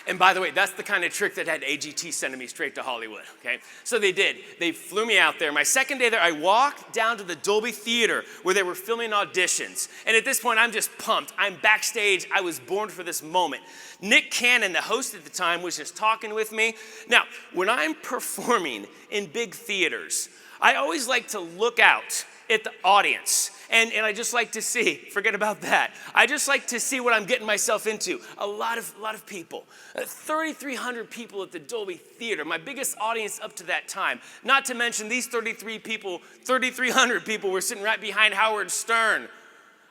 And by the way, that's the kind of trick that had AGT sending me straight to Hollywood, okay? So they did. They flew me out there. My second day there, I walked down to the Dolby Theater where they were filming auditions. And at this point, I'm just pumped. I'm backstage. I was born for this moment. Nick Cannon, the host at the time, was just talking with me. Now, when I'm performing in big theaters, I always like to look out at the audience. And I just like to see, forget about that. I just like to see what I'm getting myself into. A lot of people, 3,300 people at the Dolby Theater, my biggest audience up to that time. Not to mention these 3,300 people were sitting right behind Howard Stern,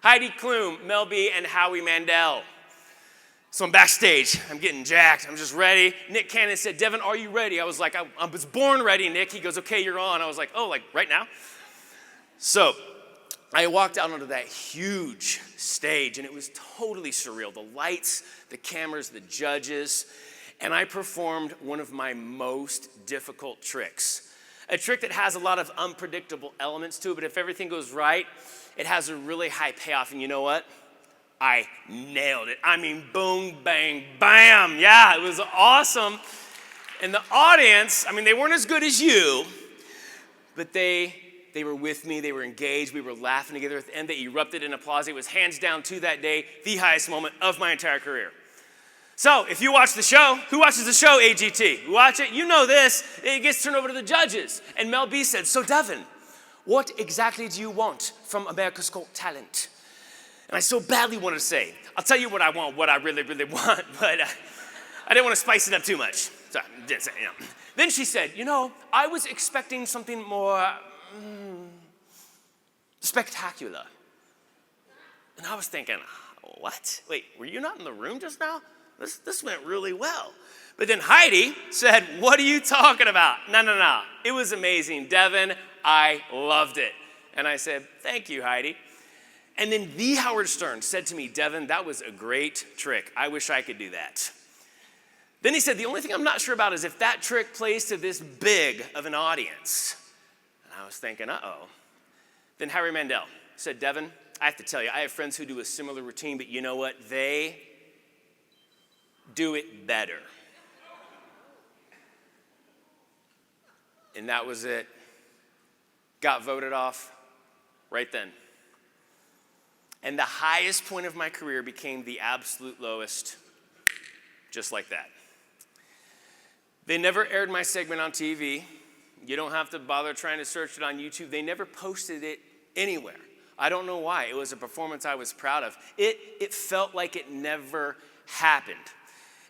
Heidi Klum, Mel B, and Howie Mandel. So I'm backstage, I'm getting jacked, I'm just ready. Nick Cannon said, Devin, are you ready? I was like, I was born ready, Nick. He goes, okay, you're on. I was like, oh, like right now? So I walked out onto that huge stage, and it was totally surreal. The lights, the cameras, the judges, and I performed one of my most difficult tricks. A trick that has a lot of unpredictable elements to it, but if everything goes right, it has a really high payoff, and you know what? I nailed it. I mean, boom, bang, bam. Yeah, it was awesome. And the audience, I mean, they weren't as good as you, but they were with me, they were engaged, we were laughing together. At the end, they erupted in applause. It was hands down to that day, the highest moment of my entire career. So, if you watch the show, who watches the show, AGT? You watch it, you know this, it gets turned over to the judges. And Mel B said, so Devin, what exactly do you want from America's Got Talent? And I so badly wanted to say, I'll tell you what I want, what I really, really want, but I didn't want to spice it up too much. So I didn't say, you know. Then she said, you know, I was expecting something more spectacular. And I was thinking, what? Wait, were you not in the room just now? This went really well. But then Heidi said, what are you talking about? No. It was amazing. Devin, I loved it. And I said, thank you, Heidi. And then the Howard Stern said to me, Devin, that was a great trick. I wish I could do that. Then he said, the only thing I'm not sure about is if that trick plays to this big of an audience. And I was thinking, uh-oh. Then Howie Mandel said, Devin, I have to tell you, I have friends who do a similar routine, but you know what? They do it better. And that was it. Got voted off right then. And the highest point of my career became the absolute lowest, just like that. They never aired my segment on TV. You don't have to bother trying to search it on YouTube. They never posted it anywhere. I don't know why. It was a performance I was proud of. It felt like it never happened.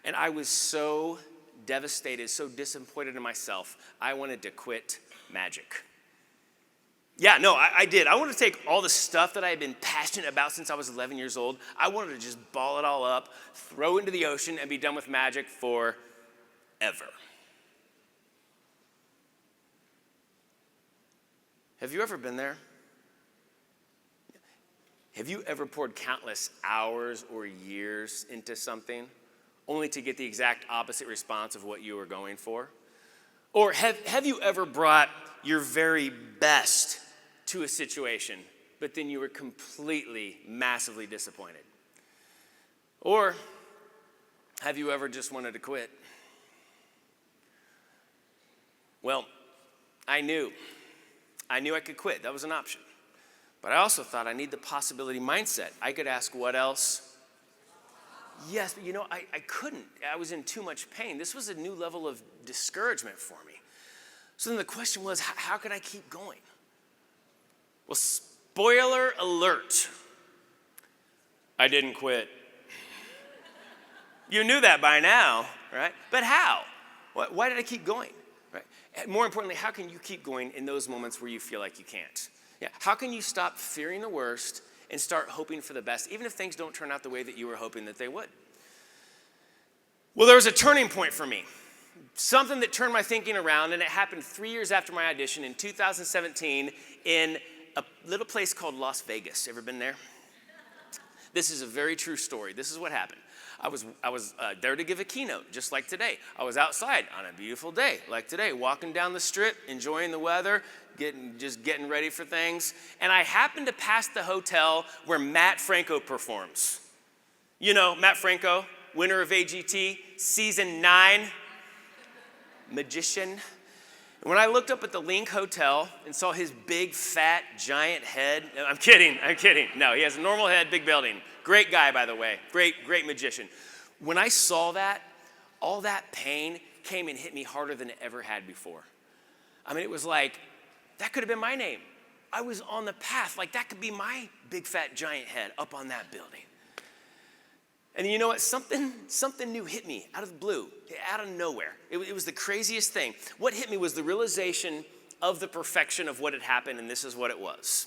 And I was so devastated, so disappointed in myself, I wanted to quit magic. Yeah, no, I did. I wanted to take all the stuff that I had been passionate about since I was 11 years old. I wanted to just ball it all up, throw it into the ocean, and be done with magic forever. Have you ever been there? Have you ever poured countless hours or years into something only to get the exact opposite response of what you were going for? Or have you ever brought your very best to a situation, but then you were completely, massively disappointed? Or have you ever just wanted to quit? Well, I knew I could quit. That was an option. But I also thought I need the possibility mindset. I could ask, what else? Yes, but you know, I couldn't. I was in too much pain. This was a new level of discouragement for me. So then the question was, how could I keep going? Well, spoiler alert, I didn't quit. You knew that by now, right? But how? Why did I keep going? Right? And more importantly, how can you keep going in those moments where you feel like you can't? Yeah. How can you stop fearing the worst and start hoping for the best, even if things don't turn out the way that you were hoping that they would? Well, there was a turning point for me. Something that turned my thinking around, and it happened 3 years after my audition in 2017 in a little place called Las Vegas. Ever been there? This is a very true story. This is what happened. I was there to give a keynote, just like today. I was outside on a beautiful day, like today, walking down the strip, enjoying the weather, getting ready for things. And I happened to pass the hotel where Matt Franco performs. You know, Matt Franco, winner of AGT, season 9, magician. When I looked up at the Link Hotel and saw his big, fat, giant head, I'm kidding. No, he has a normal head, big building. Great guy, by the way. Great magician. When I saw that, all that pain came and hit me harder than it ever had before. I mean, it was like, that could have been my name. I was on the path. Like, that could be my big, fat, giant head up on that building. And you know what? Something new hit me out of the blue, out of nowhere. It was the craziest thing. What hit me was the realization of the perfection of what had happened, and this is what it was.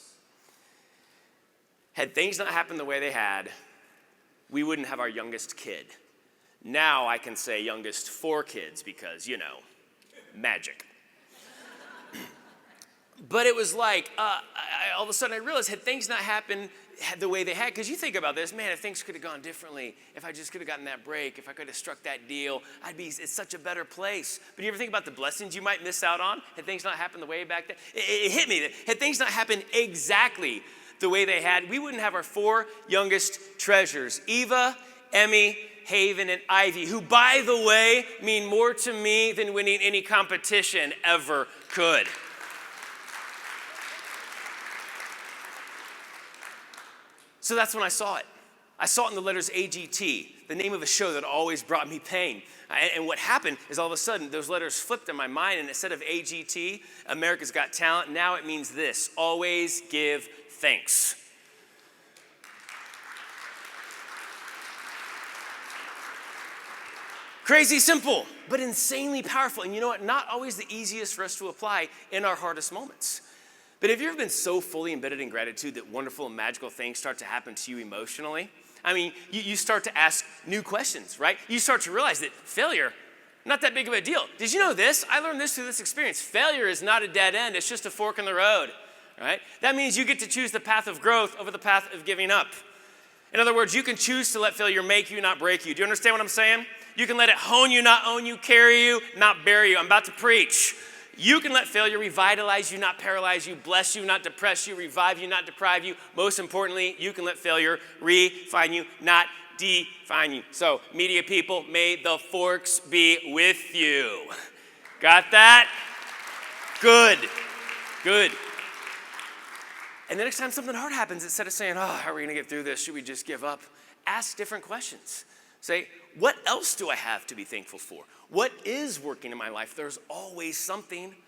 Had things not happened the way they had, we wouldn't have our youngest kid. Now I can say youngest 4 kids because, you know, magic. But it was like, all of a sudden I realized, had things not happened the way they had, because you think about this, man, if things could have gone differently, if I just could have gotten that break, if I could have struck that deal, it's such a better place. But you ever think about the blessings you might miss out on had things not happened the way back then? It hit me that had things not happened exactly the way they had, we wouldn't have our 4 youngest treasures, Eva, Emmy, Haven, and Ivy, who, by the way, mean more to me than winning any competition ever could. So that's when I saw it. I saw it in the letters AGT, the name of a show that always brought me pain. And what happened is all of a sudden those letters flipped in my mind, and instead of AGT, America's Got Talent, now it means this: always give thanks. Crazy simple, but insanely powerful. And you know what? Not always the easiest for us to apply in our hardest moments. But have you ever been so fully embedded in gratitude that wonderful and magical things start to happen to you emotionally? I mean, you start to ask new questions, right? You start to realize that failure, not that big of a deal. Did you know this? I learned this through this experience. Failure is not a dead end. It's just a fork in the road, right? That means you get to choose the path of growth over the path of giving up. In other words, you can choose to let failure make you, not break you. Do you understand what I'm saying? You can let it hone you, not own you, carry you, not bury you. I'm about to preach. You can let failure revitalize you, not paralyze you, bless you, not depress you, revive you, not deprive you. Most importantly, you can let failure refine you, not define you. So, media people, may the forks be with you. Got that? Good. And the next time something hard happens, instead of saying, oh, how are we going to get through this? Should we just give up? Ask different questions. Say, what else do I have to be thankful for? What is working in my life? There's always something.